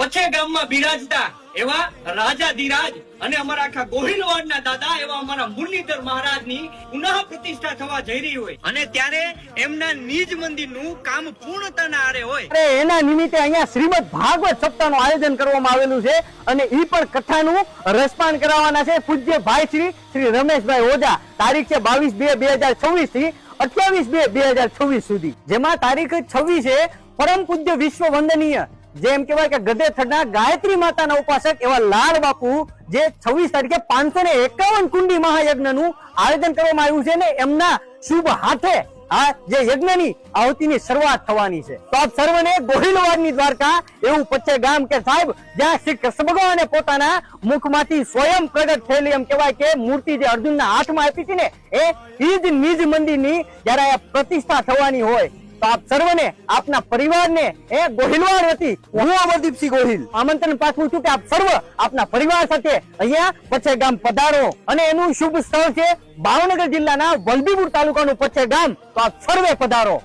પછે ગામમાં બિરાજતા એવા રાજાધિરાજ અને અમારા આખા ગોહિલવાડના દાદા એવા અમારા મુરલીધર મહારાજની પુનઃ પ્રતિષ્ઠા થવા જઈ રહી હોય અને ત્યારે એમના નિજ મંદિરનું કામ પૂર્ણતાના આરે હોય એના નિમિત્તે અહીંયા શ્રીમદ ભાગવત સપ્તાહનું આયોજન કરવામાં આવેલું છે અને ઈ પણ કથાનું રસપાન કરાવવાના છે પૂજ્ય ભાઈ શ્રી રમેશભાઈ ઓઝા. તારીખ છે 22/2/2026 થી 28/2/2026 સુધી, જેમાં તારીખ 26 પરમ પૂજ્ય વિશ્વ વંદનીય જેમ કહેવાય કે ગધેથડના ગાયત્રી માતાના ઉપાસક એવા લાલ બાપુ જે 26 તારીખે 551 કુંડી મહાયજ્ઞનું આયોજન કરવામાં આવ્યું છે ને એમના શુભ હાથે આ જે યજ્ઞની આહુતિની શરૂઆત થવાની છે. તો આપ સર્વને ગોહિલવાડની દ્વારકા એવું પચ્ચે ગામ કે સાહેબ જ્યાં શ્રી કૃષ્ણ ભગવાને પોતાના મુખમાંથી સ્વયં પ્રગટ થયેલી એમ કહેવાય કે મૂર્તિ જે અર્જુનના હાથમાં આપી હતી ને એ જ નિજ મંદિરની જયારે આ પ્રતિષ્ઠા થવાની હોય તો આપ સર્વને આપના પરિવારને ગોહિલવાડ વતી હું અમરદીપસિંહ ગોહિલ આમંત્રણ પાઠવું છું કે આપ સર્વ આપના પરિવાર સાથે અહીંયા પચ્ચે ગામ પધારો અને એનું શુભ સ્થળ છે ભાવનગર જિલ્લાના વલભીપુર તાલુકાનું પચ્ચે ગામ. તો આપ સર્વે પધારો.